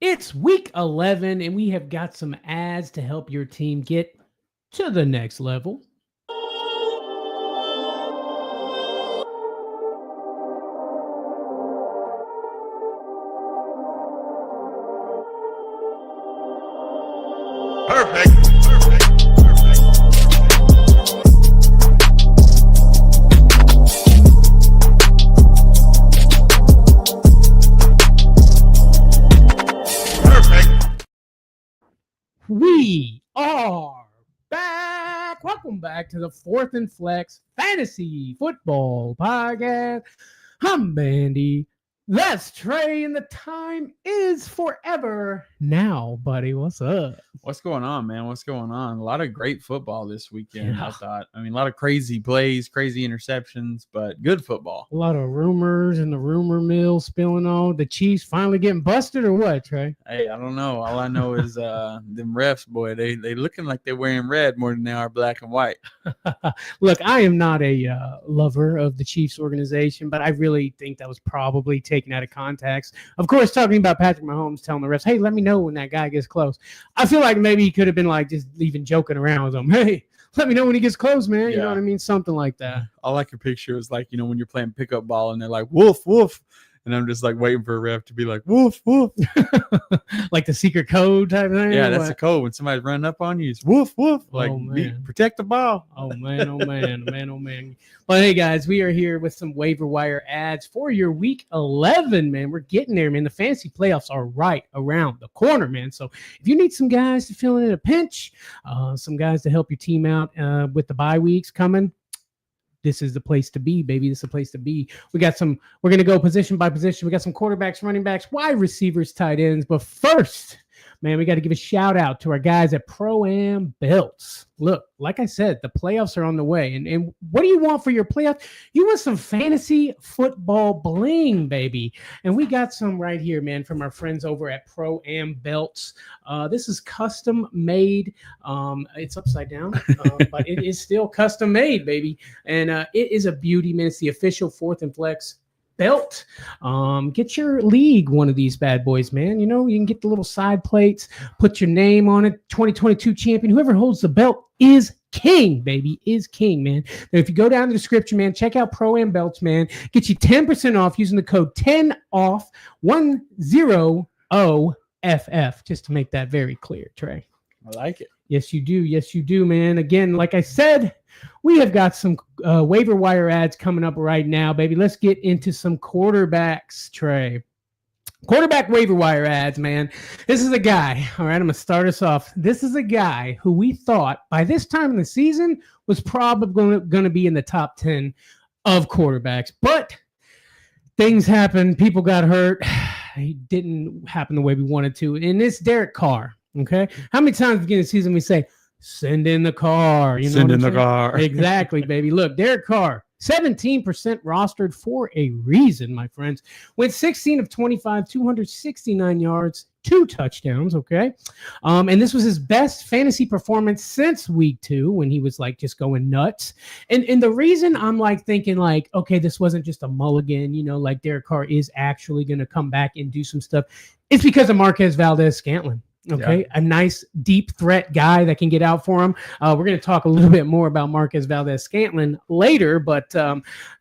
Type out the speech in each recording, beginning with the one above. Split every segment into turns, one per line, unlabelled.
It's week 11, and we have got some ads to help your team get to the next level. We are back. Welcome back to the Fourth and Flex Fantasy Football Podcast. I'm Bandy. That's Trey, and the time is forever now, buddy. What's up?
What's going on, man? What's going on? A lot of great football this weekend,
Yeah.
I thought. I mean, a lot of crazy plays, crazy interceptions, but good football.
A lot of rumors in the rumor mill spilling on. The Chiefs finally getting busted or what, Trey?
Hey, I don't know. All I know is them refs, boy, they looking like they're wearing red more than they are black and white.
Look, I am not a lover of the Chiefs organization, but I really think that was probably taken out of context. Of course, talking about Patrick Mahomes telling the refs, hey, let me know when that guy gets close. I feel like maybe he could have been like just even joking around with them. Hey, let me know when he gets close, man. You know what I mean? Something like that.
All I can picture is like, when you're playing pickup ball and they're like, woof, woof. And I'm just like waiting for a ref to be like, woof, woof.
Like the secret code type thing?
Yeah, that's the code. When somebody's running up on you, it's woof, woof. Like, protect the ball.
Oh, man, oh, man, man, oh, man. But, hey, guys, we are here with some waiver wire ads for your week 11, man. We're getting there, man. The fantasy playoffs are right around the corner, man. So if you need some guys to fill in a pinch, some guys to help your team out with the bye weeks coming, this is the place to be, baby. This is the place to be. We're going to go position by position. We got some quarterbacks, running backs, wide receivers, tight ends. But first, man, we got to give a shout out to our guys at Pro-Am Belts. Look, like I said, the playoffs are on the way. And what do you want for your playoffs? You want some fantasy football bling, baby. And we got some right here, man, from our friends over at Pro-Am Belts. This is custom made. It's upside down, but it is still custom made, baby. And it is a beauty, man. It's the official Fourth and Flex belt. Get your league one of these bad boys, man. You can get the little side plates, put your name on it. 2022 champion, whoever holds the belt is king, baby, is king, man. Now, if you go down to the description, man, check out Pro-Am Belts, man. Get you 10% off using the code 10OFF 100FF, just to make that very clear, Trey.
I like it.
Yes, you do. Yes, you do, man. Again, like I said, we have got some waiver wire ads coming up right now, baby. Let's get into some quarterbacks, Trey. Quarterback waiver wire ads, man. This is a guy. All right, I'm going to start us off. This is a guy who we thought by this time in the season was probably going to be in the top 10 of quarterbacks. But things happened. People got hurt. It didn't happen the way we wanted to. And it's Derek Carr. Okay. How many times at the beginning of the season we say, send in the car?
Send in the car.
Exactly, baby. Look, Derek Carr, 17% rostered for a reason, my friends. Went 16 of 25, 269 yards, 2 touchdowns, okay? And this was his best fantasy performance since week 2 when he was like just going nuts. And the reason I'm like thinking like, okay, this wasn't just a mulligan, like Derek Carr is actually going to come back and do some stuff. It's because of Marquez Valdez-Scantling. Okay, a nice deep threat guy that can get out for him. We're going to talk a little bit more about Marquez Valdez-Scantling later, but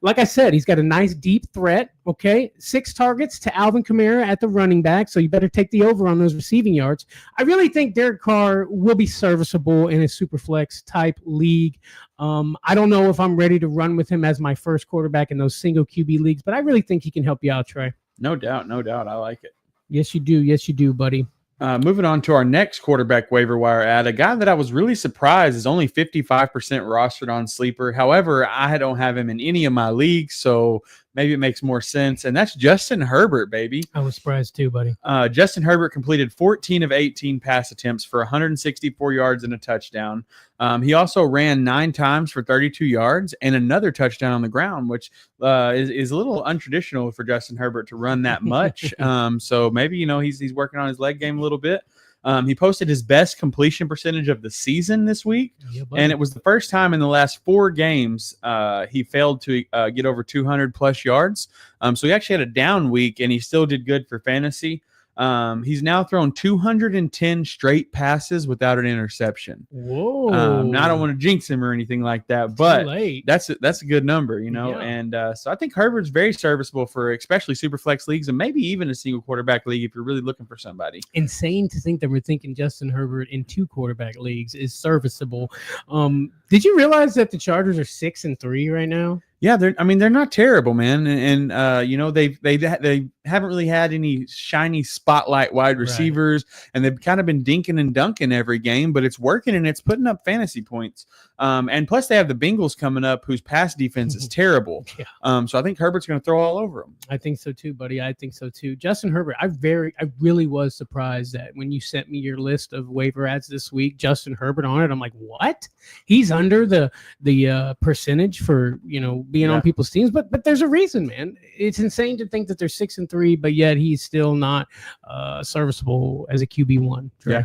like I said, he's got a nice deep threat. Okay, 6 targets to Alvin Kamara at the running back, so you better take the over on those receiving yards. I really think Derek Carr will be serviceable in a super flex type league. I don't know if I'm ready to run with him as my first quarterback in those single QB leagues, but I really think he can help you out, Trey.
No doubt. I like it.
Yes, you do. Yes, you do, buddy.
Moving on to our next quarterback waiver wire ad, a guy that I was really surprised is only 55% rostered on Sleeper. However, I don't have him in any of my leagues, so maybe it makes more sense. And that's Justin Herbert, baby.
I was surprised too, buddy.
Justin Herbert completed 14 of 18 pass attempts for 164 yards and a touchdown. He also ran 9 times for 32 yards and another touchdown on the ground, which is a little untraditional for Justin Herbert to run that much. So maybe, he's working on his leg game a little bit. He posted his best completion percentage of the season this week, and it was the first time in the last 4 games he failed to get over 200 plus yards. So he actually had a down week, and he still did good for fantasy. He's now thrown 210 straight passes without an interception.
Whoa.
Now I don't want to jinx him or anything like that, but that's a good number,
Yeah.
And so I think Herbert's very serviceable for especially super flex leagues and maybe even a single quarterback league if you're really looking for somebody.
Insane to think that we're thinking Justin Herbert in 2 quarterback leagues is serviceable. Did you realize that the Chargers are 6-3 right now?
Yeah, they're not terrible, man, and they haven't really had any shiny spotlight wide receivers, and they've kind of been dinking and dunking every game, but it's working and it's putting up fantasy points. And plus they have the Bengals coming up, whose pass defense is terrible.
Yeah.
So I think Herbert's going to throw all over them.
I think so too, buddy. I think so too. Justin Herbert, I really was surprised that when you sent me your list of waiver ads this week, Justin Herbert on it. I'm like, what? He's under the percentage for being on people's teams, but there's a reason, man. It's insane to think that they're 6-3, but yet he's still not serviceable as a QB1.
Yeah.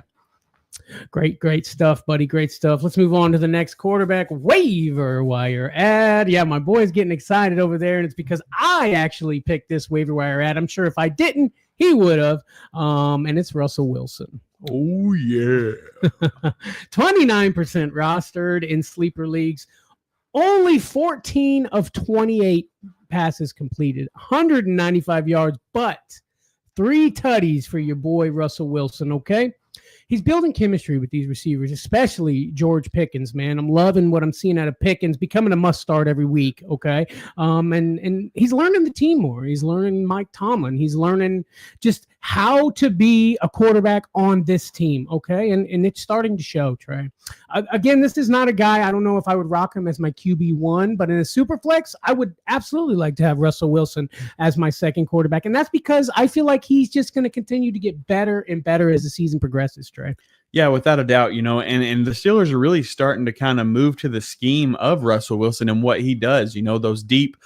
Great stuff, buddy. Great stuff. Let's move on to the next quarterback waiver wire ad. Yeah, my boy's getting excited over there, and it's because I actually picked this waiver wire ad. I'm sure if I didn't, he would have. And it's Russell Wilson.
Oh, yeah.
29% rostered in sleeper leagues. Only 14 of 28 passes completed, 195 yards, but 3 tutties for your boy Russell Wilson, okay? He's building chemistry with these receivers, especially George Pickens, man. I'm loving what I'm seeing out of Pickens, becoming a must-start every week, okay? And he's learning the team more. He's learning Mike Tomlin. He's learning just how to be a quarterback on this team, okay? And it's starting to show, Trey. Again, this is not a guy, I don't know if I would rock him as my QB1, but in a super flex, I would absolutely like to have Russell Wilson as my second quarterback. And that's because I feel like he's just going to continue to get better and better as the season progresses, Trey.
Yeah, without a doubt, and the Steelers are really starting to kind of move to the scheme of Russell Wilson and what he does, those deep,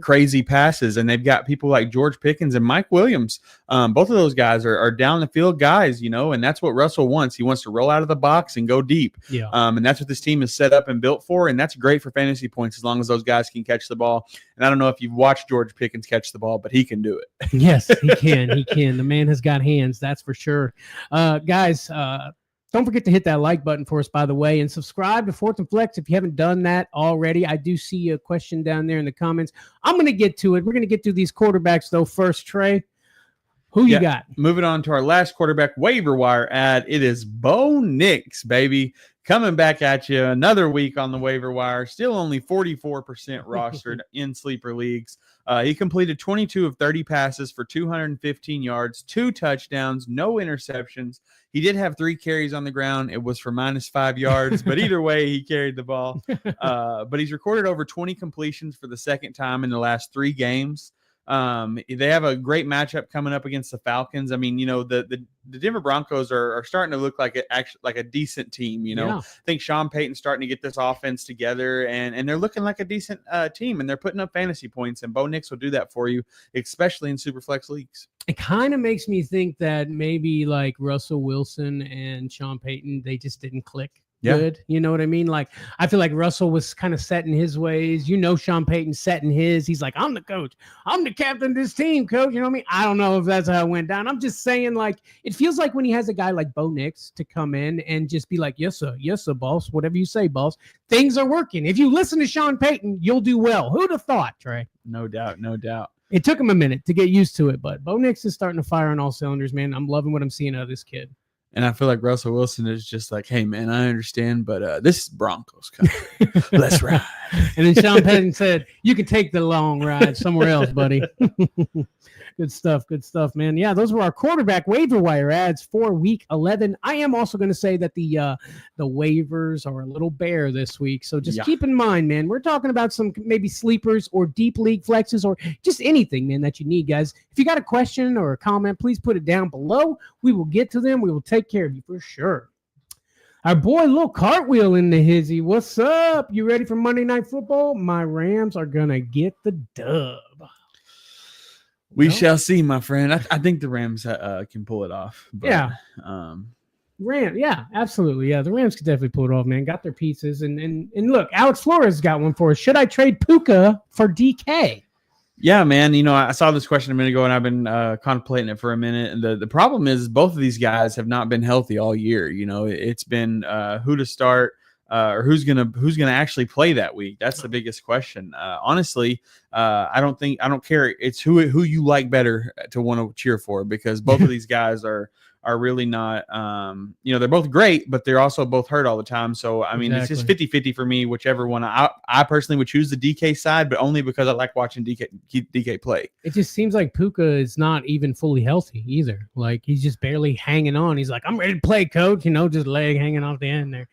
crazy passes. And they've got people like George Pickens and Mike Williams. Both of those guys are down the field guys, and that's what Russell wants. He wants to roll out of the box and go deep.
Yeah.
And that's what this team is set up and built for. And that's great for fantasy points as long as those guys can catch the ball. And I don't know if you've watched George Pickens catch the ball, but he can do it.
Yes, he can. He can. The man has got hands, that's for sure. Guys, don't forget to hit that like button for us, by the way, and subscribe to Fourth and Flex if you haven't done that already. I do see a question down there in the comments. I'm going to get to it. We're going to get to these quarterbacks, though, first. Trey, who you got? Moving
on to our last quarterback waiver wire ad. It is Bo Nix, baby. Coming back at you another week on the waiver wire. Still only 44% rostered in sleeper leagues. He completed 22 of 30 passes for 215 yards, 2 touchdowns, no interceptions. He did have 3 carries on the ground. It was for -5 yards, but either way, he carried the ball. But he's recorded over 20 completions for the second time in the last 3 games. They have a great matchup coming up against the Falcons. I mean, the Denver Broncos are starting to look like a decent team. I think Sean Payton's starting to get this offense together, and they're looking like a decent team, and they're putting up fantasy points. And Bo Nix will do that for you, especially in Superflex leagues.
It kind of makes me think that maybe like Russell Wilson and Sean Payton, they just didn't click. Good. You know what I mean? Like, I feel like Russell was kind of set in his ways. Sean Payton set in his. He's like, I'm the coach. I'm the captain of this team, coach. You know what I mean? I don't know if that's how it went down. I'm just saying, like, it feels like when he has a guy like Bo Nix to come in and just be like, yes, sir, boss. Whatever you say, boss. Things are working. If you listen to Sean Payton, you'll do well. Who'd have thought, Trey?
No doubt.
It took him a minute to get used to it, but Bo Nix is starting to fire on all cylinders, man. I'm loving what I'm seeing out of this kid.
And I feel like Russell Wilson is just like, hey, man, I understand, but this is Broncos coming. Let's ride.
And then Sean Payton said, you can take the long ride somewhere else, buddy. Good stuff, man. Yeah, those were our quarterback waiver wire ads for week 11. I am also going to say that the waivers are a little bare this week. So just keep in mind, man, we're talking about some maybe sleepers or deep league flexes or just anything, man, that you need, guys. If you got a question or a comment, please put it down below. We will get to them. We will take care of you for sure. Our boy, Lil Cartwheel in the hizzy. What's up? You ready for Monday Night Football? My Rams are going to get the dub.
We shall see, my friend. I think the Rams can pull it off. But,
absolutely. Yeah, the Rams could definitely pull it off, man. Got their pieces. And look, Alex Flores got one for us. Should I trade Puka for DK?
Yeah, man. I saw this question a minute ago, and I've been contemplating it for a minute. And the problem is both of these guys have not been healthy all year. It's been who to start or who's gonna actually play that week. That's the biggest question. Honestly, I don't care. It's who you like better to want to cheer for, because both of these guys are really not, they're both great, but they're also both hurt all the time. So, I mean, It's just 50-50 for me, whichever one. I personally would choose the DK side, but only because I like watching DK play.
It just seems like Puka is not even fully healthy either. Like, he's just barely hanging on. He's like, I'm ready to play, coach, just leg hanging off the end there.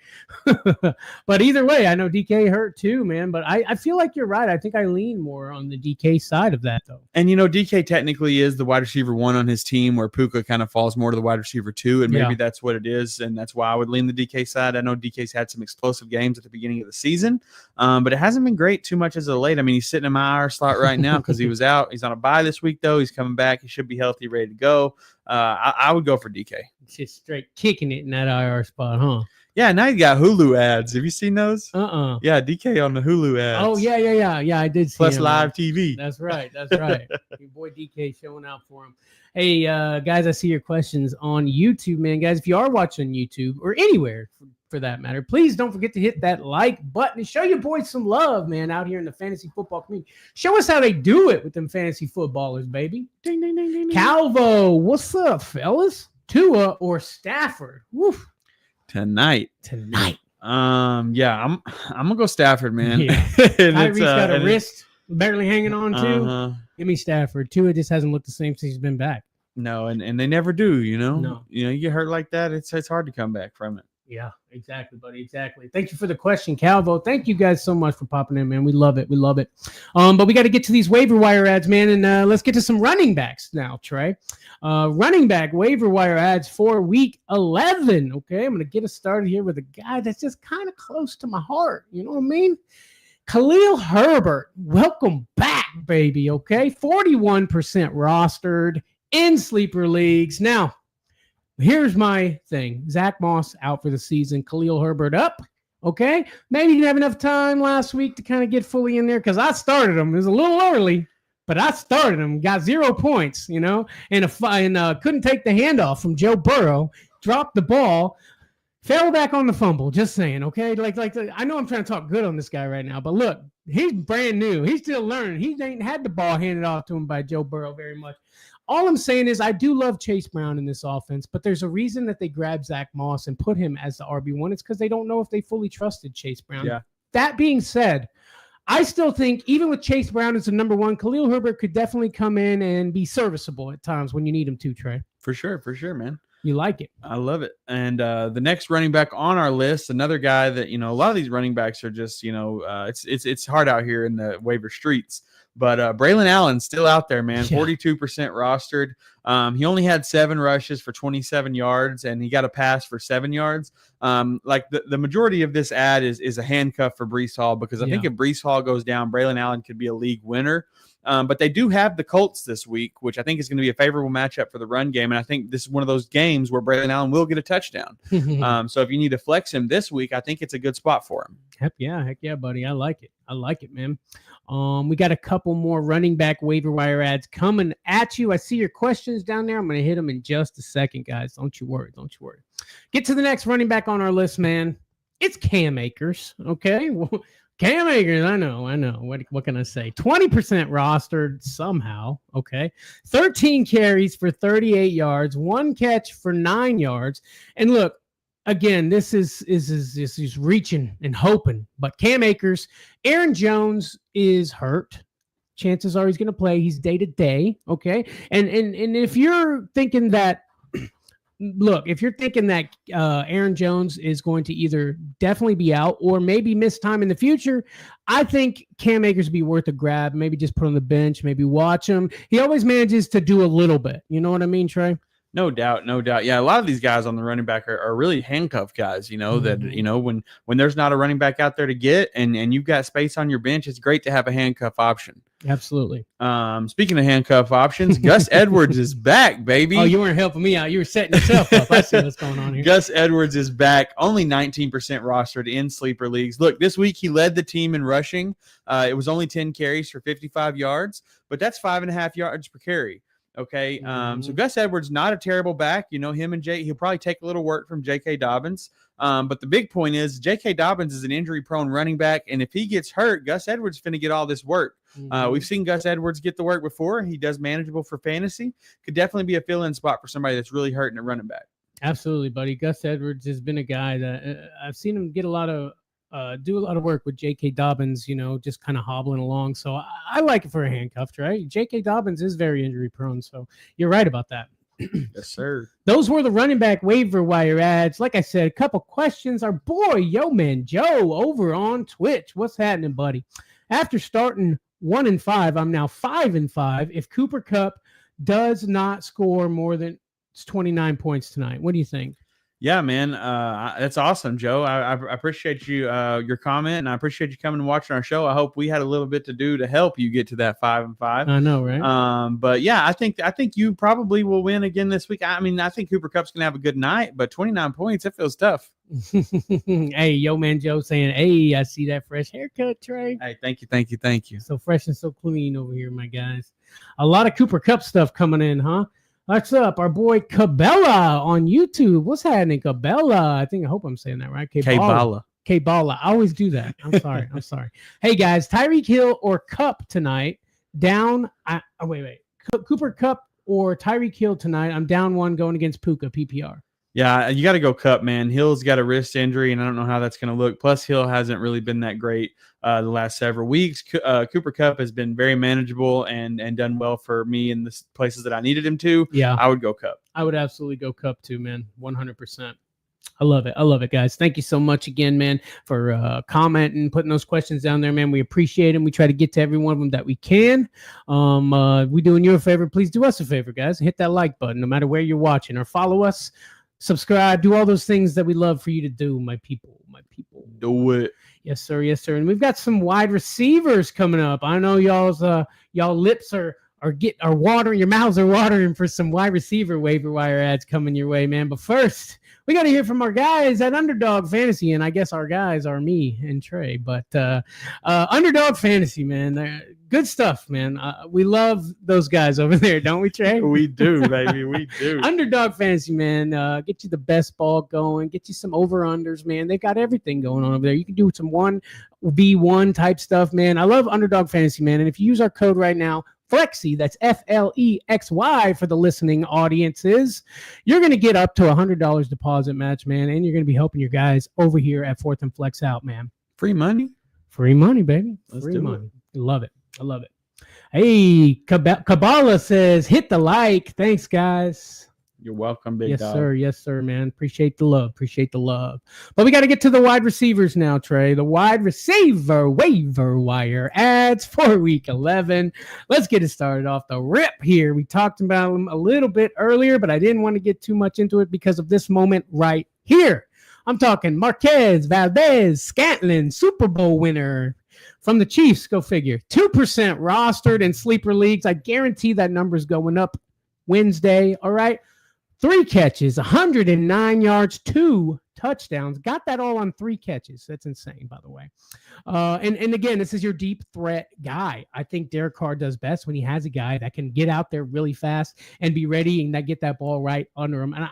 But either way, I know DK hurt too, man, but I feel like you're right. I think I lean more on the DK side of that, though.
And, DK technically is the wide receiver 1 on his team, where Puka kind of falls more to the wide receiver 2, and maybe that's what it is, and that's why I would lean the DK side. I know DK's had some explosive games at the beginning of the season, but it hasn't been great too much as of late. I mean, he's sitting in my IR slot right now because he was out. He's on a bye this week, though. He's coming back. He should be healthy, ready to go. I would go for DK.
Just straight kicking it in that IR spot, huh?
Yeah, now you got Hulu ads. Have you seen those?
Yeah,
DK on the Hulu ads.
Oh, yeah, I did see
Plus
him,
live
man.
TV.
That's right. Your boy DK showing out for him. Hey, guys, I see your questions on YouTube, man. Guys, if you are watching on YouTube or anywhere for that matter, please don't forget to hit that like button and show your boys some love, man, out here in the fantasy football community. Show us how they do it with them fantasy footballers, baby. Ding, ding, ding, ding, ding. Calvo, what's up, fellas? Tua or Stafford? Woof.
Tonight.
Yeah,
I'm gonna go Stafford, man.
Yeah. Tyrese got a wrist barely hanging on too. Give me Stafford. Tua just hasn't looked the same since he's been back.
No, and they never do.
No.
You get hurt like that, it's hard to come back from it.
Yeah, exactly, buddy. Exactly. Thank you for the question, Calvo. Thank you guys so much for popping in, man. We love it. But we got to get to these waiver wire ads, man, and let's get to some running backs now, Trey. Running back waiver wire ads for week 11. Okay, I'm going to get us started here with a guy that's just kind of close to my heart. You know what I mean? Khalil Herbert, welcome back, baby. Okay, 41% rostered in sleeper leagues. Now, here's my thing. Zach Moss out for the season. Khalil Herbert up. Okay. Maybe he didn't have enough time last week to kind of get fully in there because I started him. It was a little early, but I started him. Got 0 points, and couldn't take the handoff from Joe Burrow. Dropped the ball. Fell back on the fumble. Just saying, okay? Like I know I'm trying to talk good on this guy right now, but look, he's brand new. He's still learning. He ain't had the ball handed off to him by Joe Burrow very much. All I'm saying is I do love Chase Brown in this offense, but there's a reason that they grabbed Zach Moss and put him as the RB1. It's because they don't know if they fully trusted Chase Brown.
Yeah.
That being said, I still think even with Chase Brown as the number 1, Khalil Herbert could definitely come in and be serviceable at times when you need him to, Trey.
For sure, man.
You like it.
I love it. And the next running back on our list, another guy that, a lot of these running backs are just, it's hard out here in the waiver streets. But Braylon Allen's still out there, man. 42% rostered. He only had 7 rushes for 27 yards, and he got a pass for 7 yards. The majority of this ad is a handcuff for Breece Hall, because I think if Breece Hall goes down, Braylon Allen could be a league winner. But they do have the Colts this week, which I think is going to be a favorable matchup for the run game. And I think this is one of those games where Braylon Allen will get a touchdown. So if you need to flex him this week, I think it's a good spot for him.
Heck yeah, buddy. I like it, man. We got a couple more running back waiver wire ads coming at you. I see your questions down there. I'm going to hit them in just a second, guys. Don't you worry. Get to the next running back on our list, man. It's Cam Akers, okay? Cam Akers, I know. What can I say? 20% rostered somehow, okay? 13 carries for 38 yards, 1 catch for 9 yards. And look, again, this is reaching and hoping, but Cam Akers, Aaron Jones is hurt. Chances are he's going to play. He's day to day, okay? And if you're thinking that, Aaron Jones is going to either definitely be out or maybe miss time in the future, I think Cam Akers would be worth a grab. Maybe just put on the bench, maybe watch him. He always manages to do a little bit. You know what I mean, Trey?
No doubt. Yeah, a lot of these guys on the running back are really handcuff guys, that, when there's not a running back out there to get and you've got space on your bench, it's great to have a handcuff option.
Absolutely.
Speaking of handcuff options, Gus Edwards is back, baby.
Oh, you weren't helping me out. You were setting yourself up. I see what's going on here.
Gus Edwards is back, only 19% rostered in sleeper leagues. Look, this week he led the team in rushing. It was only 10 carries for 55 yards, but that's 5.5 yards per carry. Okay. So Gus Edwards, not a terrible back. You know, him and he'll probably take a little work from J.K. Dobbins. But the big point is J.K. Dobbins is an injury-prone running back, and if he gets hurt, Gus Edwards is going to get all this work. We've seen Gus Edwards get the work before. He does manageable for fantasy. Could definitely be a fill-in spot for somebody that's really hurting a running back.
Absolutely, buddy. Gus Edwards has been a guy that I've seen him get do a lot of work with J.K. Dobbins, you know, just kind of hobbling along. So I like it for a handcuffed, right? J.K. Dobbins is very injury-prone, so you're right about that.
Yes, sir.
Those were the running back waiver wire ads. Like I said, a couple questions. Our boy, Yo Man Joe, over on Twitch. What's happening, buddy? After starting 1-5, I'm now 5-5. If Cooper Kupp does not score more than 29 points tonight, what do you think?
Yeah, man, that's awesome, Joe. I appreciate you your comment, and I appreciate you coming and watching our show. I hope we had a little bit to do to help you get to that 5-5.
I know, right?
But yeah, I think you probably will win again this week. I mean, I think Cooper Kupp's gonna have a good night, but 29 points, it feels tough.
Hey, Yo Man Joe saying, "Hey, I see that fresh haircut, Trey."
Hey, thank you.
So fresh and so clean over here, my guys. A lot of Cooper Kupp stuff coming in, huh? What's up? Our boy Cabela on YouTube. What's happening, Cabela? I hope I'm saying that right.
Cabela.
Cabela. I always do that. I'm sorry. Hey, guys, Tyreek Hill or Kupp tonight? Down. Wait. Cooper Kupp or Tyreek Hill tonight? I'm down 1 going against Puka PPR.
Yeah, you got to go Kupp, man. Hill's got a wrist injury, and I don't know how that's going to look. Plus, Hill hasn't really been that great the last several weeks. Cooper Kupp has been very manageable and done well for me in the places that I needed him to.
Yeah,
I would go Kupp.
I would absolutely go Kupp too, man. 100%. I love it, guys. Thank you so much again, man, for commenting, putting those questions down there, man. We appreciate them. We try to get to every one of them that we can. We doing you a favor. Please do us a favor, guys. Hit that like button, no matter where you're watching, or follow us. Subscribe, do all those things that we love for you to do, my people.
Do it.
Yes, sir. And we've got some wide receivers coming up. I know y'all lips are watering, your mouths are watering for some wide receiver waiver wire ads coming your way, man. But first, we got to hear from our guys at Underdog Fantasy, and I guess our guys are me and Trey. But Underdog Fantasy, man, good stuff, man. We love those guys over there, don't we, Trey?
We do, baby. We do.
Underdog Fantasy, man. Get you the best ball going. Get you some over-unders, man. They've got everything going on over there. You can do some 1v1 type stuff, man. I love Underdog Fantasy, man. And if you use our code right now, Flexy, that's FLEXY for the listening audiences, you're going to get up to $100 deposit match, man, and you're going to be helping your guys over here at Fourth and Flex out, man.
Free money,
baby. Free money. Love it. I love it. Hey, Kabbalah says, hit the like. Thanks, guys.
You're welcome, big dog.
Yes, sir, man. Appreciate the love. But we got to get to the wide receivers now, Trey. The wide receiver waiver wire ads for week 11. Let's get it started off the rip here. We talked about them a little bit earlier, but I didn't want to get too much into it because of this moment right here. I'm talking Marquez Valdez-Scantling, Super Bowl winner from the Chiefs. Go figure. 2% rostered in sleeper leagues. I guarantee that number's going up Wednesday. All right. 3 catches, 109 yards, 2 touchdowns. Got that all on 3 catches. That's insane, by the way. And again, this is your deep threat guy. I think Derek Carr does best when he has a guy that can get out there really fast and be ready and get that ball right under him. And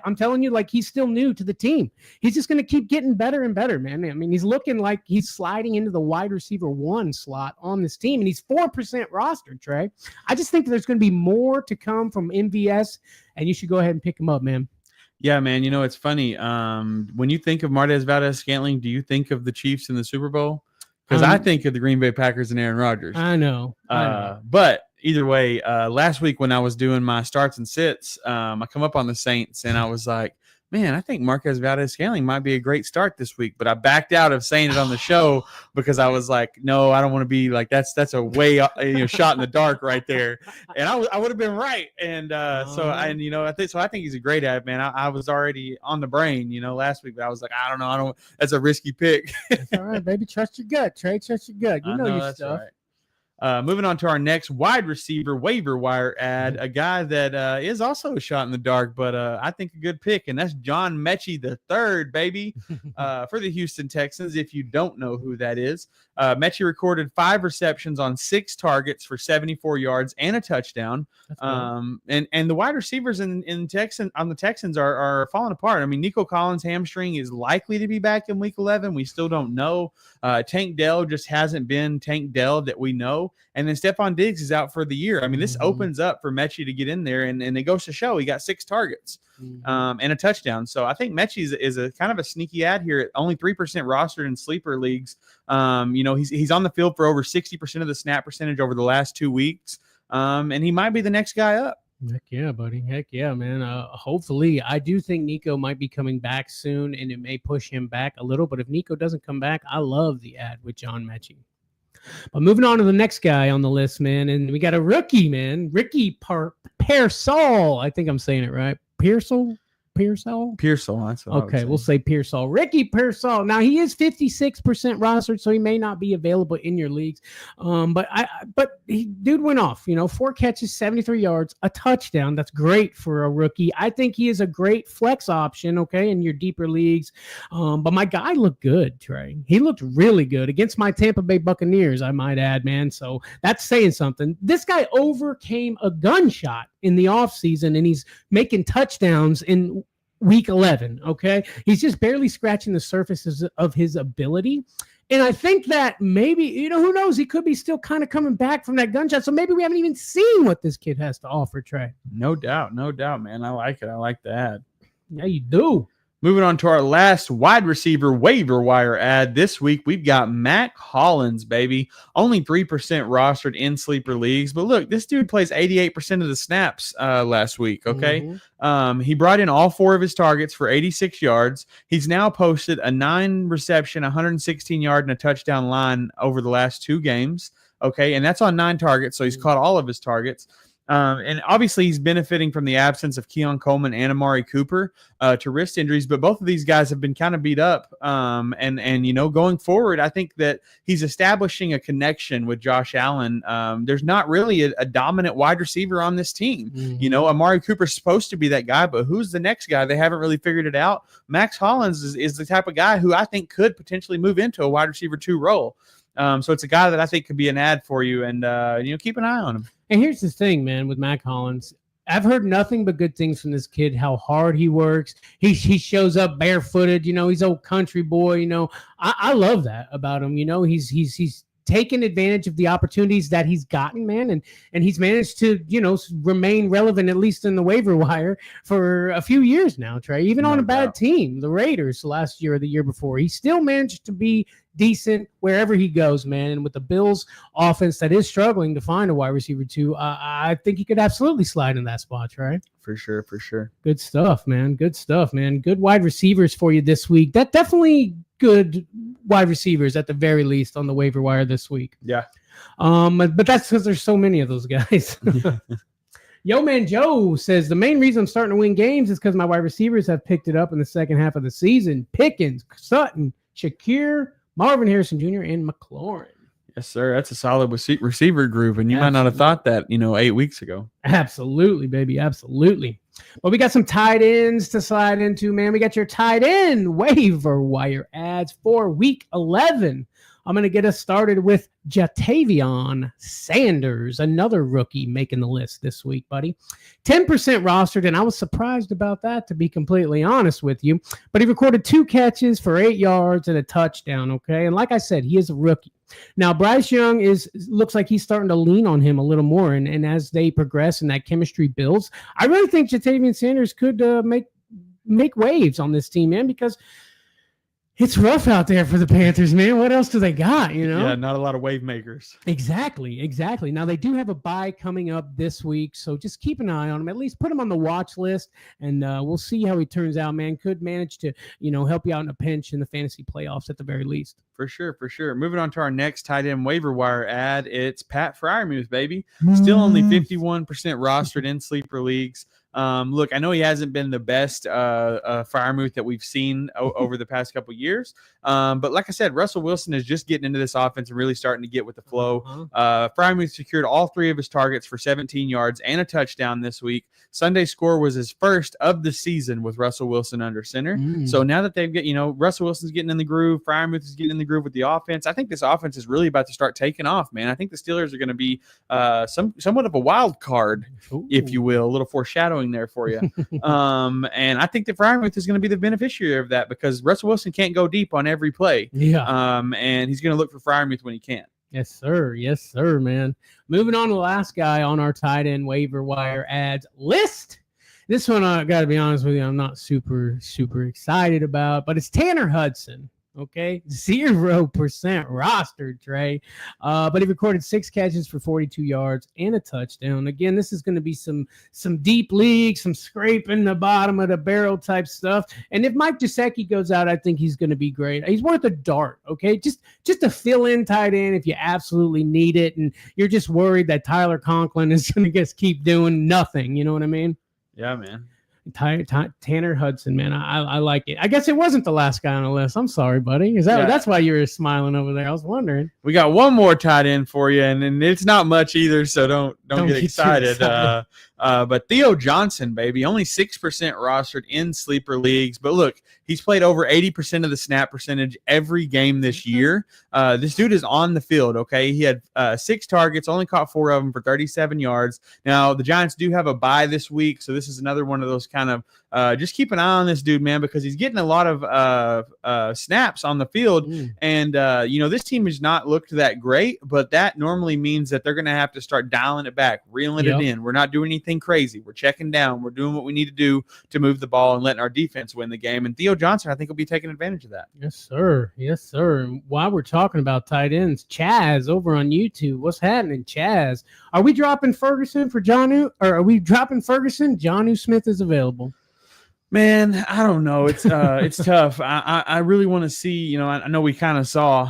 I'm telling you, like, he's still new to the team. He's just going to keep getting better and better, man. I mean, he's looking like he's sliding into the wide receiver 1 slot on this team, and he's 4% rostered, Trey. I just think there's going to be more to come from MVS, and you should go ahead and pick him up, man.
Yeah, man. You know, it's funny. When you think of Marquez Valdez-Scantling, do you think of the Chiefs in the Super Bowl? Because I think of the Green Bay Packers and Aaron Rodgers.
I know.
But either way, last week when I was doing my starts and sits, I come up on the Saints, and I was like, man, I think Marquez Valdez-Scantling might be a great start this week. But I backed out of saying it on the show because I was like, no, I don't want to be like, that's a way shot in the dark right there. And I would have been right. And I think he's a great ad, man. I was already on the brain, last week, but I was like, I don't know. That's a risky pick.
That's all right, baby. Trust your gut, Trey. Trust your gut. You know your
that's
stuff.
Right. Moving on to our next wide receiver waiver wire ad, a guy that is also a shot in the dark, but I think a good pick, and that's John Mechie III, baby, for the Houston Texans. If you don't know who that is, Mechie recorded 5 receptions on 6 targets for 74 yards and a touchdown. And the wide receivers on the Texans are falling apart. I mean, Nico Collins' hamstring is likely to be back in Week 11. We still don't know. Tank Dell just hasn't been Tank Dell that we know. And then Stephon Diggs is out for the year. I mean, this opens up for Mechie to get in there, and it goes to show he got 6 targets and a touchdown. So I think Mechie is a kind of a sneaky ad here. Only 3% rostered in sleeper leagues. He's on the field for over 60% of the snap percentage over the last 2 weeks, and he might be the next guy up.
Heck yeah, buddy. Heck yeah, man. Hopefully, I do think Nico might be coming back soon, and it may push him back a little. But if Nico doesn't come back, I love the ad with John Mechie. But moving on to the next guy on the list, man, and we got a rookie, man, Ricky Pearsall. I think I'm saying it right. Pearsall. That's what okay, we'll say Pearsall. Ricky Pearsall. Now he is 56% rostered, so he may not be available in your leagues. But dude went off. 4 catches, 73 yards, a touchdown. That's great for a rookie. I think he is a great flex option. Okay, in your deeper leagues. But my guy looked good, Trey. He looked really good against my Tampa Bay Buccaneers, I might add, man. So that's saying something. This guy overcame a gunshot in the offseason, and he's making touchdowns in Week 11, okay? He's just barely scratching the surface of his ability. And I think that maybe, who knows? He could be still kind of coming back from that gunshot. So maybe we haven't even seen what this kid has to offer, Trey.
No doubt, man. I like it. I like that.
Yeah, you do.
Moving on to our last wide receiver waiver wire ad this week, we've got Mac Hollins, baby. Only 3% rostered in sleeper leagues. But look, this dude plays 88% of the snaps last week, okay? He brought in all 4 of his targets for 86 yards. He's now posted a 9 reception, 116 yard, and a touchdown line over the last 2 games, okay? And that's on 9 targets, so he's caught all of his targets. And obviously he's benefiting from the absence of Keon Coleman and Amari Cooper to wrist injuries, but both of these guys have been kind of beat up. And going forward, I think that he's establishing a connection with Josh Allen. There's not really a dominant wide receiver on this team. Amari Cooper's supposed to be that guy, but who's the next guy? They haven't really figured it out. Max Hollins is the type of guy who I think could potentially move into a wide receiver 2 role. So it's a guy that I think could be an ad for you, and keep an eye on him.
And here's the thing, man, with Mac Hollins. I've heard nothing but good things from this kid, how hard he works. He shows up barefooted, he's old country boy, I love that about him. He's taken advantage of the opportunities that he's gotten, man, and he's managed to, remain relevant, at least in the waiver wire, for a few years now, Trey. Even on a bad team, the Raiders last year or the year before, he still managed to be decent wherever he goes, man. And with the Bills offense that is struggling to find a wide receiver 2, I think he could absolutely slide in that spot, right?
For sure.
Good stuff, man. Good wide receivers for you this week. That definitely good wide receivers at the very least on the waiver wire this week.
Yeah.
But that's because there's so many of those guys. Yo Man Joe says the main reason I'm starting to win games is because my wide receivers have picked it up in the second half of the season. Pickens, Sutton, Shakir, Marvin Harrison Jr., and McLaurin.
Yes, sir. That's a solid receiver group, and you might not have thought that, 8 weeks ago.
Absolutely, baby. Absolutely. Well, we got some tight ends to slide into, man. We got your tight end waiver wire ads for Week 11. I'm going to get us started with Jatavion Sanders, another rookie making the list this week, buddy. 10% rostered, and I was surprised about that, to be completely honest with you. But he recorded 2 catches for 8 yards and a touchdown, okay? And like I said, he is a rookie. Now, Bryce Young looks like he's starting to lean on him a little more, and as they progress and that chemistry builds, I really think Jatavion Sanders could make waves on this team, man, because it's rough out there for the Panthers, man. What else do they got,
Yeah, not a lot of wave makers.
Exactly. Now, they do have a bye coming up this week, so just keep an eye on him. At least put him on the watch list, and we'll see how he turns out, man. Could manage to, help you out in a pinch in the fantasy playoffs at the very least.
For sure. Moving on to our next tight end waiver wire ad, it's Pat Freiermuth, baby. Still only 51% rostered in sleeper leagues. Look, I know he hasn't been the best Freiermuth that we've seen over the past couple years. But like I said, Russell Wilson is just getting into this offense and really starting to get with the flow. Freiermuth secured all 3 of his targets for 17 yards and a touchdown this week. Sunday's score was his first of the season with Russell Wilson under center. So now that they've got, Russell Wilson's getting in the groove, Freiermuth is getting in the groove with the offense. I think this offense is really about to start taking off, man. I think the Steelers are going to be somewhat of a wild card, if you will, a little foreshadowing there for you. And I think that Freiermuth is going to be the beneficiary of that because Russell Wilson can't go deep on every play. And he's going to look for Freiermuth when he can.
Yes, sir. Yes, sir, man. Moving on to the last guy on our tight end waiver wire ads list. This one, I got to be honest with you, I'm not super excited about, but it's Tanner Hudson. Okay, 0% rostered, Trey. But he recorded 6 catches for 42 yards and a touchdown. Again, this is going to be some deep leagues, some scraping the bottom of the barrel type stuff. And if Mike Gesicki goes out, I think he's going to be great. He's worth a dart. Okay, just a fill-in tight end if you absolutely need it, and you're just worried that Tyler Conklin is going to just keep doing nothing. You know what I mean?
Yeah, man.
Tanner Hudson, man, I like it. I guess it wasn't the last guy on the list. I'm sorry, buddy. That's why you were smiling over there? I was wondering.
We got one more tight end for you, and it's not much either, so don't get excited. But Theo Johnson, baby, only 6% rostered in sleeper leagues. But look, he's played over 80% of the snap percentage every game this year. This dude is on the field, okay? He had 6 targets, only caught 4 of them for 37 yards. Now, the Giants do have a bye this week, so this is another one of those kind of just keep an eye on this dude, man, because he's getting a lot of snaps on the field. And, this team has not looked that great, but that normally means that they're going to have to start dialing it back, reeling it in. We're not doing anything crazy. We're checking down. We're doing what we need to do to move the ball and letting our defense win the game. And Theo Johnson, I think, will be taking advantage of that.
Yes, sir. Yes, sir. And while we're talking about tight ends, Chaz over on YouTube. What's happening, Chaz? Are we dropping Ferguson for Jonnu? Or are we dropping Ferguson? Jonnu Smith is available.
Man, I don't know. It's tough. I really want to see. I know we kind of saw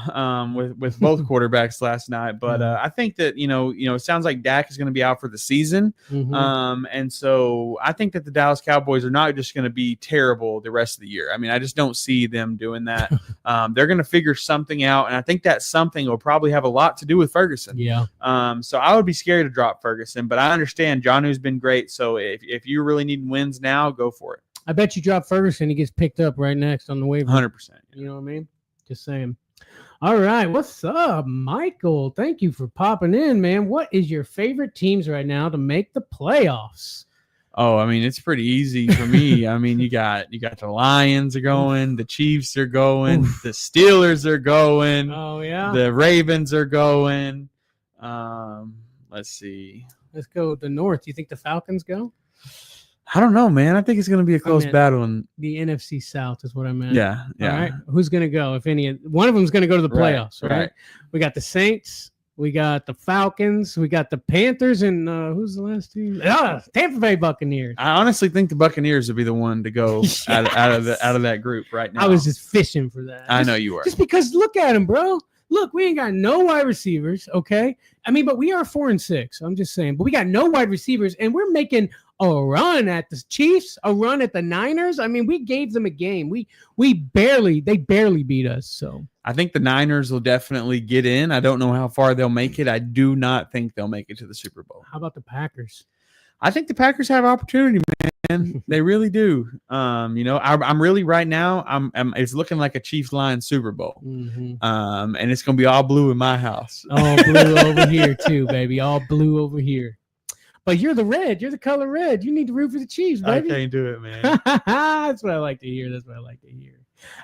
with both quarterbacks last night, but I think that it sounds like Dak is going to be out for the season, and so I think that the Dallas Cowboys are not just going to be terrible the rest of the year. I mean, I just don't see them doing that. They're going to figure something out, and I think that something will probably have a lot to do with Ferguson.
Yeah.
So I would be scared to drop Ferguson, but I understand Jonnu's been great. So if you really need wins now, go for it.
I bet you drop Ferguson, he gets picked up right next on the waiver.
100%.
You know what I mean? Just saying. All right. What's up, Michael? Thank you for popping in, man. What is your favorite teams right now to make the playoffs?
Oh, I mean, it's pretty easy for me. I mean, you got the Lions are going, the Chiefs are going, the Steelers are going.
Oh, yeah.
The Ravens are going. Let's see.
Let's go to the North. Do you think the Falcons go?
I don't know, man. I think it's going to be a close battle. And
the NFC South is what I meant.
Yeah.
All right. Who's going to go? If any, one of them is going to go to the playoffs, right? We got the Saints. We got the Falcons. We got the Panthers. And who's the last team? Tampa Bay Buccaneers.
I honestly think the Buccaneers would be the one to go out of that group right now.
I was just fishing for that.
I know you were.
Just because look at them, bro. Look, we ain't got no wide receivers, okay? I mean, but we are 4-6. I'm just saying. But we got no wide receivers, and we're making a run at the Chiefs, a run at the Niners. I mean, we gave them a game. They barely beat us. So
I think the Niners will definitely get in. I don't know how far they'll make it. I do not think they'll make it to the Super Bowl.
How about the Packers?
I think the Packers have opportunity, man. They really do. I'm really right now. It's looking like a Chiefs-Lions Super Bowl, and it's gonna be all blue in my house.
All blue over here too, baby. All blue over here. But you're the red. You're the color red. You need to root for the Chiefs, baby.
I can't do it, man.
That's what I like to hear.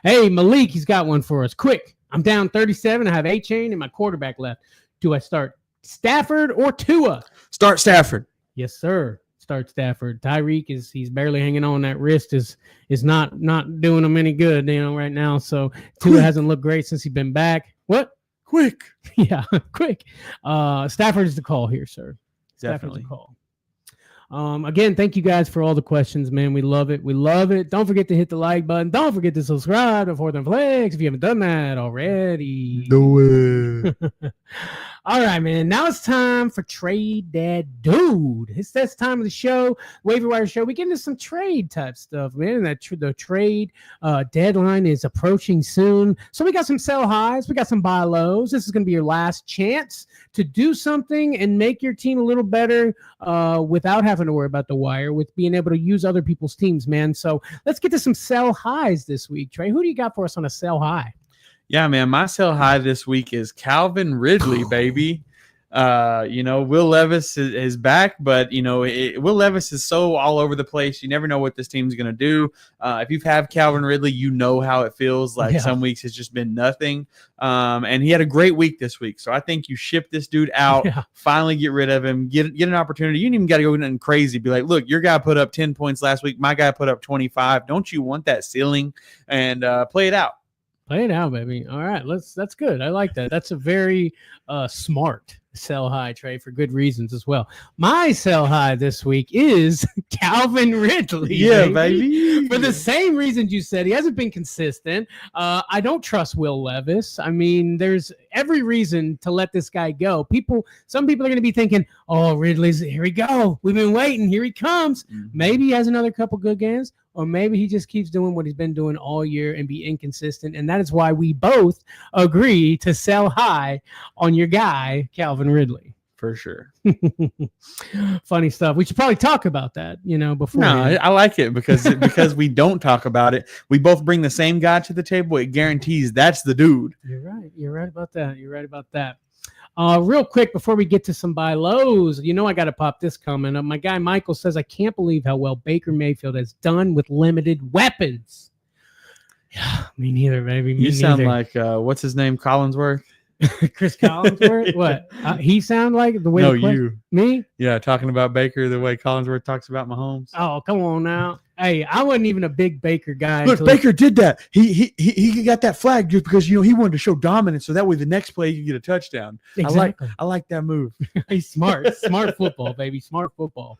Hey, Malik, he's got one for us. Quick. I'm down 37. I have A-Chain and my quarterback left. Do I start Stafford or Tua?
Start Stafford.
Yes, sir. Start Stafford. Tyreek he's barely hanging on. That wrist is not doing him any good, right now. So Tua hasn't looked great since he's been back. What?
Quick.
Yeah, quick. Stafford is the call here, sir.
Definitely.
Call. Again, thank you guys for all the questions, man. We love it. We love it. Don't forget to hit the like button. Don't forget to subscribe to Fourth and Flex if you haven't done that already.
Do it.
All right, man. Now it's time for Trade That Dude. It's that time of the show, Waiver Wire show. We get into some trade type stuff, man. The trade deadline is approaching soon. So we got some sell highs. We got some buy lows. This is going to be your last chance to do something and make your team a little better without having to worry about the wire, with being able to use other people's teams, man. So let's get to some sell highs this week. Trey, who do you got for us on a sell high?
Yeah, man, my sell high this week is Calvin Ridley, baby. Will Levis is back, but, Will Levis is so all over the place. You never know what this team's going to do. If you've had Calvin Ridley, you know how it feels. Like some weeks it's just been nothing. And he had a great week this week. So I think you ship this dude out, finally get rid of him, get an opportunity. You ain't even got to go nothing crazy. Be like, look, your guy put up 10 points last week. My guy put up 25. Don't you want that ceiling? And play it out.
Play it out, baby. All right, that's good. I like that. That's a very smart sell high, Trey, for good reasons as well. My sell high this week is Calvin Ridley.
Yeah, baby.
For the same reasons you said. He hasn't been consistent. I don't trust Will Levis. I mean, there's every reason to let this guy go. Some people are going to be thinking, oh, Ridley's, here we go. We've been waiting. Here he comes. Mm-hmm. Maybe he has another couple good games. Or maybe he just keeps doing what he's been doing all year and be inconsistent. And that is why we both agree to sell high on your guy, Calvin Ridley.
For sure.
Funny stuff. We should probably talk about that, before.
No, I like it because we don't talk about it. We both bring the same guy to the table. It guarantees that's the dude.
You're right. You're right about that. Real quick, before we get to some buy lows, I got to pop this comment up. My guy Michael says, I can't believe how well Baker Mayfield has done with limited weapons. Yeah, me neither, baby.
You sound like, what's his name, Collinsworth?
Chris Collinsworth? What? He sound like the way?
No, you.
Me?
Yeah, talking about Baker the way Collinsworth talks about Mahomes.
Oh, come on now. Hey, I wasn't even a big Baker guy.
Look, Baker did that. He got that flag just because he wanted to show dominance, so that way the next play you get a touchdown.
Exactly.
I like that move.
He's smart football, baby, smart football.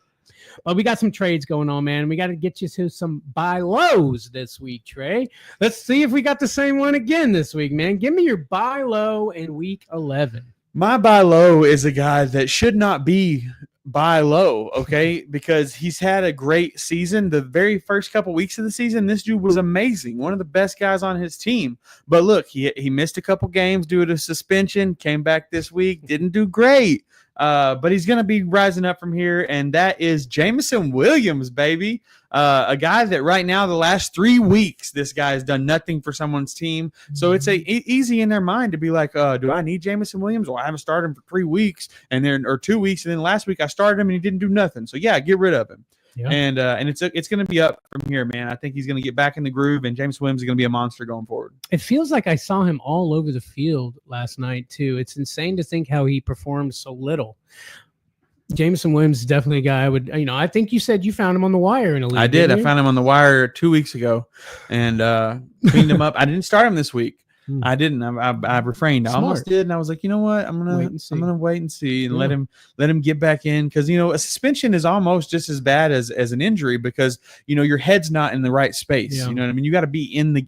But we got some trades going on, man. We got to get you to some buy lows this week, Trey. Let's see if we got the same one again this week, man. Give me your buy low in week 11.
My buy low is a guy that should not be buy low, okay? Because he's had a great season. The very first couple weeks of the season, this dude was amazing. One of the best guys on his team. But look, he missed a couple games due to suspension, came back this week, didn't do great. But he's going to be rising up from here, and that is Jameson Williams, baby. A guy that right now, the last 3 weeks, this guy has done nothing for someone's team. So it's easy in their mind to be like, do I need Jameson Williams? Well, I haven't started him for 3 weeks or 2 weeks, and then last week I started him and he didn't do nothing. So yeah, get rid of him. Yeah. And it's going to be up from here, man. I think he's going to get back in the groove, and James Williams is going to be a monster going forward.
It feels like I saw him all over the field last night, too. It's insane to think how he performed so little. Jameson Williams is definitely a guy I would, I think you said you found him on the wire in a league.
I did. I found him on the wire 2 weeks ago and cleaned him up. I didn't start him this week. I didn't. I refrained. I almost did, and I was like, you know what? I'm gonna wait and see and let him get back in, because a suspension is almost just as bad as an injury, because your head's not in the right space. Yeah. You know what I mean? You got to be in the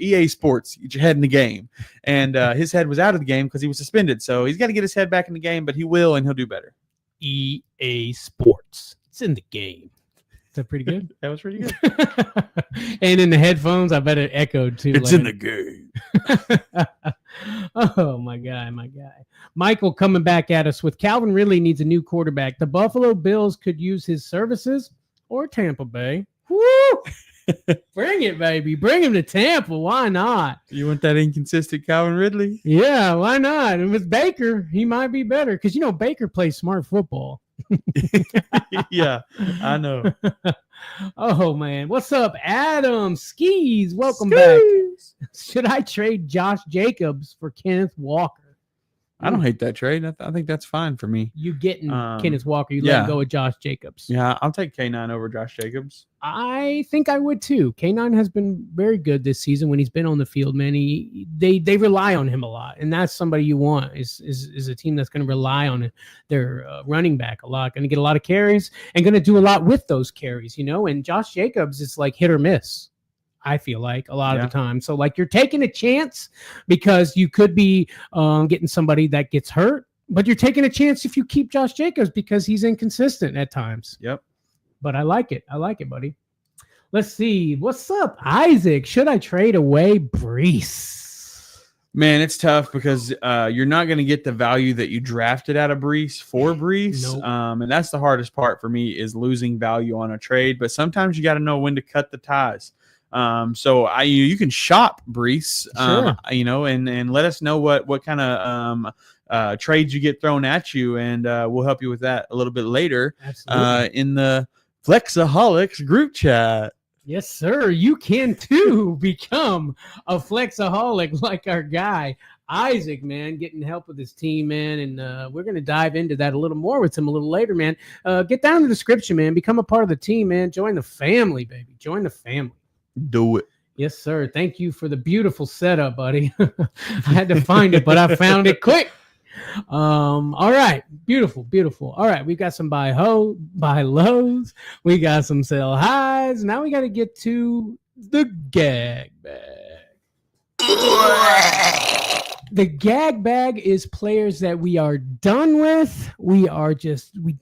EA Sports, get your head in the game, and his head was out of the game because he was suspended. So he's got to get his head back in the game, but he will, and he'll do better.
EA Sports, it's in the game. Is that pretty good?
That was pretty good.
And in the headphones, I bet it echoed too.
It's in the game.
Oh, my guy. Michael coming back at us with Calvin Ridley needs a new quarterback. The Buffalo Bills could use his services, or Tampa Bay. Woo! Bring it, baby. Bring him to Tampa. Why not?
You want that inconsistent Calvin Ridley?
Yeah, why not? And with Baker, he might be better, because Baker plays smart football.
Yeah, I know.
Oh, man. What's up, Adam? Skis, welcome back. Should I trade Josh Jacobs for Kenneth Walker?
I don't hate that trade. I think that's fine for me.
You getting Kenneth Walker. You let him go with Josh Jacobs.
Yeah, I'll take K9 over Josh Jacobs.
I think I would too. K9 has been very good this season when he's been on the field, man. They rely on him a lot, and that's somebody you want is a team that's going to rely on their running back a lot, going to get a lot of carries and going to do a lot with those carries, And Josh Jacobs is like hit or miss, I feel like, a lot of the time. So, like, you're taking a chance because you could be getting somebody that gets hurt, but you're taking a chance if you keep Josh Jacobs because he's inconsistent at times.
Yep.
But I like it. I like it, buddy. Let's see. What's up, Isaac? Should I trade away Breece?
Man, it's tough because you're not going to get the value that you drafted out of Breece for Breece.
Nope.
And that's the hardest part for me is losing value on a trade. But sometimes you got to know when to cut the ties. So you can shop Breece,
sure.
And let us know what kind of trades you get thrown at you, and we'll help you with that a little bit later.
Absolutely.
In the Flexaholics group chat.
Yes, sir. You can too become a flexaholic like our guy Isaac, man, getting help with his team, man. And we're going to dive into that a little more with him a little later, man. Get down in the description, man. Become a part of the team, man. Join the family, baby. Join the family.
Do it.
Yes, sir. Thank you for the beautiful setup, buddy. I had to find it, but I found it quick. All right. Beautiful. All right. We got some buy lows. We got some sell highs. Now we got to get to the gag bag. The gag bag is players that we are done with. We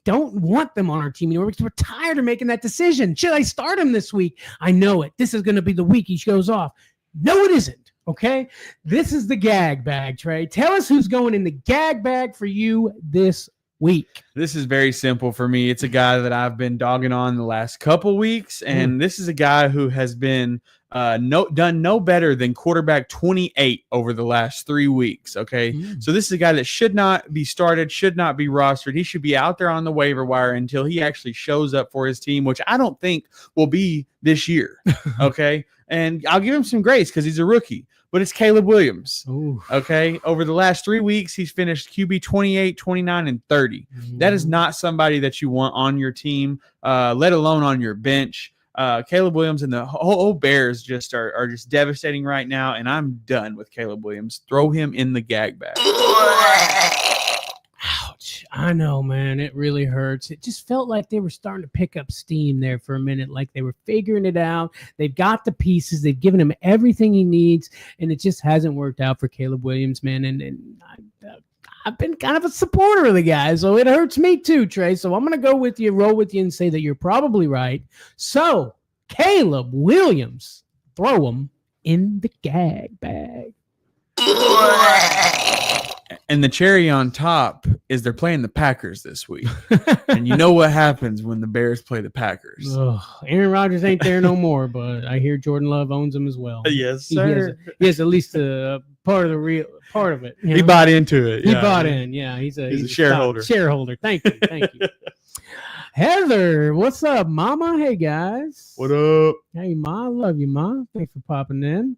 don't want them on our team anymore because we're tired of making that decision. Should I start him this week? I know it. This is going to be the week he goes off. No, it isn't. Okay, this is the gag bag, Trey. Tell us who's going in the gag bag for you this week.
This is very simple for me. It's a guy that I've been dogging on the last couple weeks, and this is a guy who has been done no better than quarterback 28 over the last 3 weeks. Okay, so this is a guy that should not be started, should not be rostered. He should be out there on the waiver wire until he actually shows up for his team, which I don't think will be this year. Okay, and I'll give him some grace because he's a rookie. But it's Caleb Williams. Ooh. Okay. Over the last 3 weeks, he's finished QB 28, 29, and 30. That is not somebody that you want on your team, let alone on your bench. Caleb Williams and the whole Bears just are just devastating right now, and I'm done with Caleb Williams. Throw him in the gag bag.
Ouch. I know, man. It really hurts. It just felt like they were starting to pick up steam there for a minute, like they were figuring it out. They've got the pieces. They've given him everything he needs, and it just hasn't worked out for Caleb Williams, man. And I've been kind of a supporter of the guy, so it hurts me too, Trey. So I'm going to go with you, roll with you, and say that you're probably right. So, Caleb Williams, throw him in the gag bag.
And the cherry on top is they're playing the Packers this week. And you know what happens when the Bears play the Packers.
Aaron Rodgers ain't there no more, but I hear Jordan Love owns him as well.
Yes, sir.
He has at least a part of it.
He bought into it.
He bought in. Yeah, he's a
shareholder.
Shareholder. Thank you. Heather, what's up, Mama? Hey, guys.
What up?
Hey, Ma. Love you, Ma. Thanks for popping in.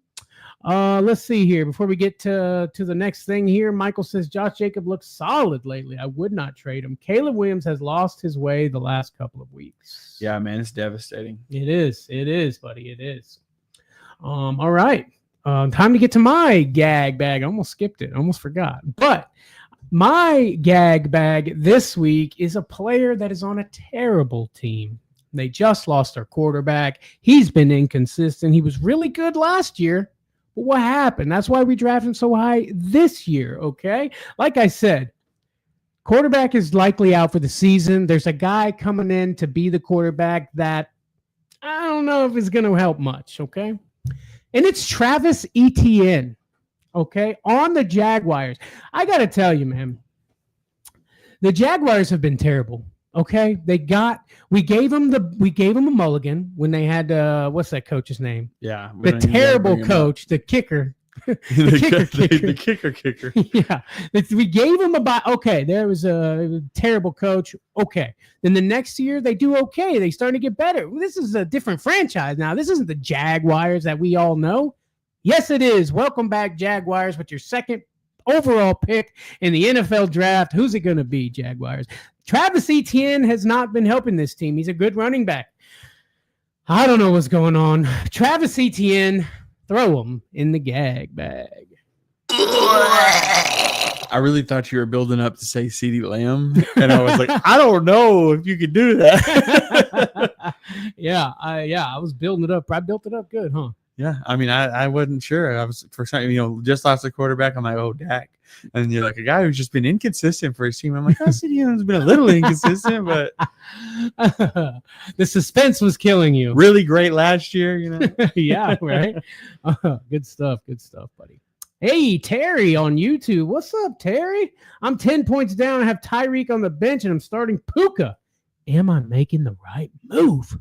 Let's see here. Before we get to the next thing here, Michael says Josh Jacob looks solid lately. I would not trade him. Caleb Williams has lost his way the last couple of weeks.
Yeah, man, it's devastating.
It is, buddy. It is. All right. Time to get to my gag bag. I almost skipped it. I almost forgot. But my gag bag this week is a player that is on a terrible team. They just lost their quarterback. He's been inconsistent. He was really good last year. But what happened? That's why we drafted him so high this year, okay? Like I said, quarterback is likely out for the season. There's a guy coming in to be the quarterback that I don't know if it's going to help much, okay? And it's Travis Etienne, okay, on the Jaguars. I got to tell you, man, the Jaguars have been terrible. Okay, we gave him a mulligan when they had what's that coach's name?
Yeah,
the terrible coach, the kicker,
the kicker.
Yeah, we gave him there was a terrible coach. Okay, then the next year they do okay. They start to get better. This is a different franchise now. This isn't the Jaguars that we all know. Yes, it is. Welcome back, Jaguars, with your second overall pick in the NFL draft. Who's it going to be, Jaguars? Travis Etienne has not been helping this team. He's a good running back. I don't know what's going on. Travis Etienne, throw him in the gag bag.
I really thought you were building up to say CeeDee Lamb, and I was like, I don't know if you could do that.
I was building it up. I built it up good, huh?
Yeah, I mean, I wasn't sure. I was for some, just lost the quarterback. I'm like, oh, Dak, and you're like a guy who's just been inconsistent for his team. I'm like, oh, CeeDee Lamb's been a little inconsistent, but
the suspense was killing you.
Really great last year,
Yeah, right. Good stuff, buddy. Hey, Terry on YouTube. What's up, Terry? I'm 10 points down. I have Tyreek on the bench, and I'm starting Puka. Am I making the right move?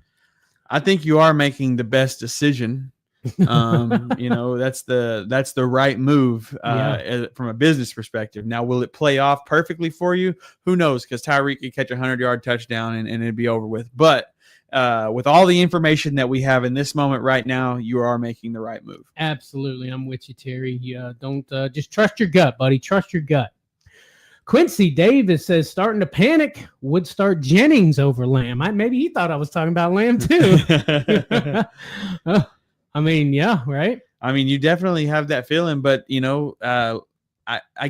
I think you are making the best decision. That's the right move from a business perspective. Now, will it play off perfectly for you? Who knows? Because Tyreek could catch a 100-yard touchdown and it'd be over with. But with all the information that we have in this moment right now, you are making the right move.
Absolutely. I'm with you, Terry. Don't just trust your gut, buddy. Trust your gut. Quincy Davis says, starting to panic, would start Jennings over Lamb. Maybe he thought I was talking about Lamb too. I mean, yeah, right. I
mean, you definitely have that feeling, but I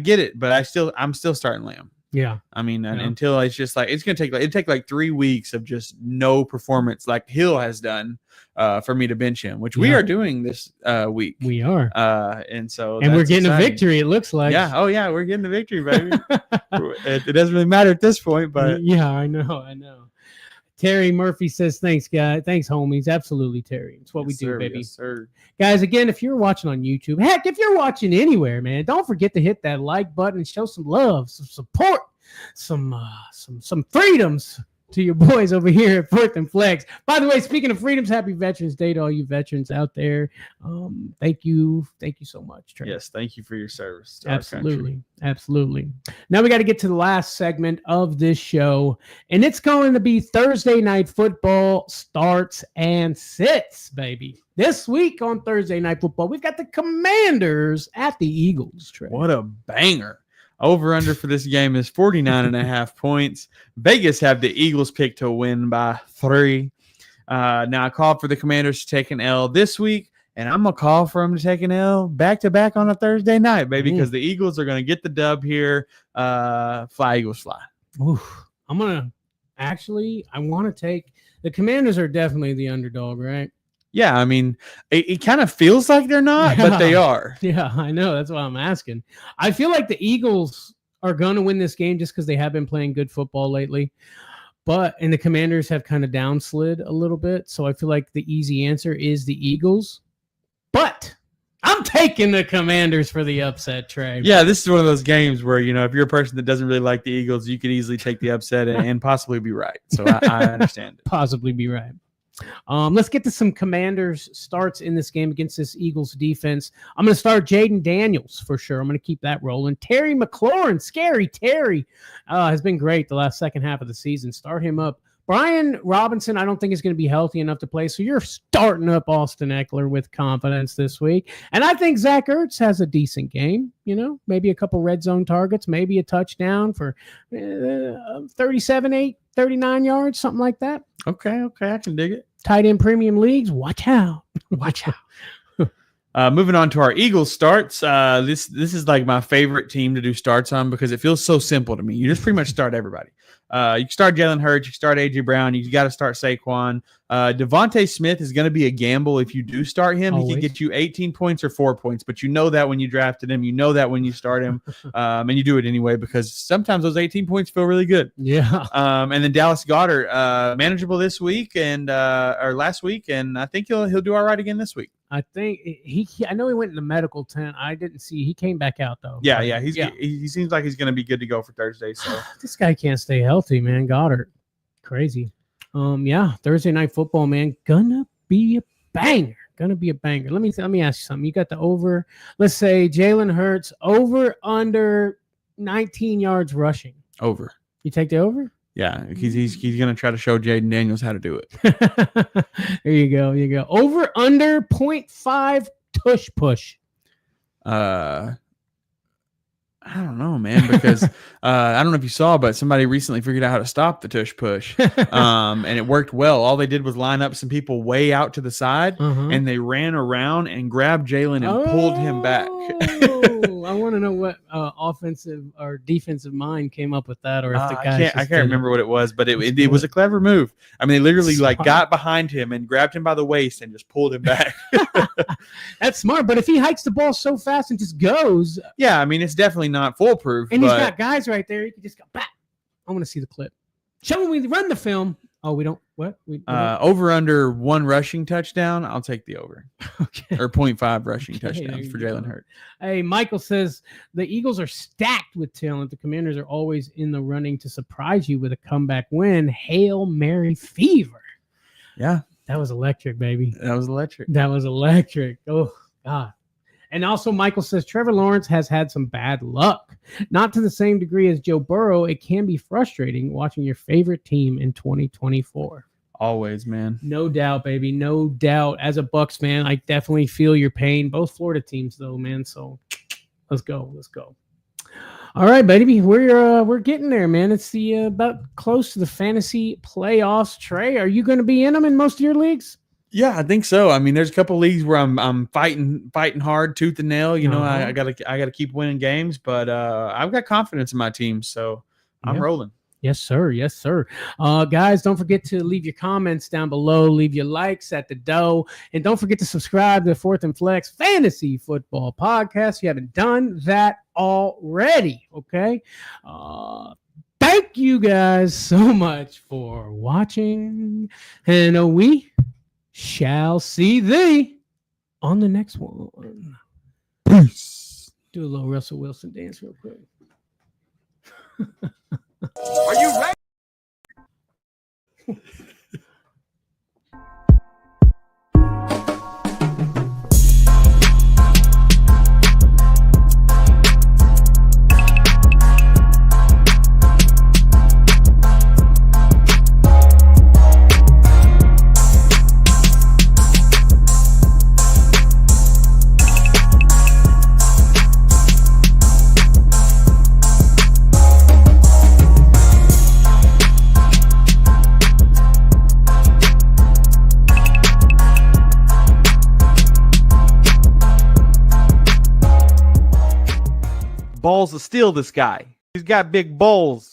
get it, but I'm still starting Lamb.
Yeah.
I mean, until it's just like, it's going to take like 3 weeks of just no performance like Hill has done for me to bench him, which we are doing this week.
We are.
And
we're getting a victory, it looks like.
Yeah. Oh, yeah. We're getting a victory, baby. It doesn't really matter at this point, but.
Yeah, I know. Terry Murphy says, thanks, guys. Thanks, homies. Absolutely, Terry. It's what we do, baby.
Yes, sir.
Guys, again, if you're watching on YouTube, heck, if you're watching anywhere, man, don't forget to hit that like button and show some love, some support, some freedoms to your boys over here at Fourth and Flex. By the way, speaking of freedoms, happy Veterans Day to all you veterans out there. Thank you so much, Trey.
Yes, thank you for your service to
absolutely Now we got to get to the last segment of this show, and it's going to be Thursday Night Football starts and sits, baby. This week on Thursday Night Football, we've got the Commanders at the Eagles, Trey.
What a banger. Over under for this game is 49.5 points. Vegas have the Eagles picked to win by 3. Now I called for the Commanders to take an L this week, and I'm going to call for them to take an L back-to-back on a Thursday night, baby, because the Eagles are going to get the dub here. Fly, Eagles, fly.
Oof. I want to take – the Commanders are definitely the underdog, right?
Yeah, I mean, it kind of feels like they're not, but they are.
Yeah, I know. That's why I'm asking. I feel like the Eagles are going to win this game just because they have been playing good football lately. And the Commanders have kind of downslid a little bit. So I feel like the easy answer is the Eagles. But I'm taking the Commanders for the upset, Trey.
Yeah, this is one of those games where, if you're a person that doesn't really like the Eagles, you could easily take the upset and possibly be right. So I understand it.
Possibly be right. Let's get to some Commanders starts in this game against this Eagles defense. I'm going to start Jaden Daniels for sure. I'm going to keep that rolling. Terry McLaurin, scary Terry, has been great the last second half of the season. Start him up. Brian Robinson, I don't think is going to be healthy enough to play, so you're starting up Austin Eckler with confidence this week. And I think Zach Ertz has a decent game, maybe a couple red zone targets, maybe a touchdown for 37, 39 yards, something like that.
Okay, I can dig it.
Tight end premium leagues, watch out.
Moving on to our Eagles starts. This is like my favorite team to do starts on because it feels so simple to me. You just pretty much start everybody. You can start Jalen Hurts. You can start A.J. Brown. You got to start Saquon. Devontae Smith is going to be a gamble if you do start him. Always. He can get you 18 points or 4 points, but you know that when you drafted him. You know that when you start him, and you do it anyway because sometimes those 18 points feel really good.
Yeah.
And then Dallas Goedert, manageable this week or last week, and I think he'll do all right again this week.
I think I know he went in the medical tent. I didn't see. He came back out though.
Yeah. He seems like he's going to be good to go for Thursday. So
this guy can't stay healthy, man. Goddard, crazy. Thursday Night Football, man, gonna be a banger. Let me ask you something. You got the over. Let's say Jalen Hurts over under 19 yards rushing.
Over.
You take the over?
Yeah, he's going to try to show Jaden Daniels how to do it.
There you go. Over under 0.5 tush push.
I don't know, man, because I don't know if you saw, but somebody recently figured out how to stop the tush push, and it worked well. All they did was line up some people way out to the side, and they ran around and grabbed Jalen and pulled him back.
I want to know what offensive or defensive mind came up with that, or if the guy.
I can't remember what it was, but it was a clever move. I mean, they literally got behind him and grabbed him by the waist and just pulled him back.
That's smart, but if he hikes the ball so fast and just goes,
yeah, I mean, it's definitely not foolproof.
And he's got guys right there. You can just go back. I want to see the clip. Show me we run the film. Oh, we don't. What? We don't.
Over under 1 rushing touchdown. I'll take the over.
Okay.
Or 0.5 rushing touchdowns for Jalen Hurts.
Hey, Michael says the Eagles are stacked with talent. The Commanders are always in the running to surprise you with a comeback win. Hail Mary fever.
Yeah.
That was electric, baby.
That was electric.
That was electric. Oh, God. And also, Michael says Trevor Lawrence has had some bad luck. Not to the same degree as Joe Burrow. It can be frustrating watching your favorite team in 2024.
Always, man.
No doubt, baby. No doubt. As a Bucs fan, I definitely feel your pain. Both Florida teams, though, man. So let's go. Let's go. All right, baby. We're getting there, man. It's the about close to the fantasy playoffs. Trey, are you going to be in them in most of your leagues?
Yeah, I think so. I mean, there's a couple leagues where I'm fighting hard, tooth and nail. You know, I gotta keep winning games, but I've got confidence in my team, so I'm rolling.
Yes, sir. Yes, sir. Guys, don't forget to leave your comments down below. Leave your likes at the dough, and don't forget to subscribe to the Fourth and Flex Fantasy Football Podcast. If you haven't done that already, okay? Thank you guys so much for watching, and we shall see thee on the next one.
Peace.
Do a little Russell Wilson dance real quick.
Are you ready? Balls to steal this guy. He's got big balls.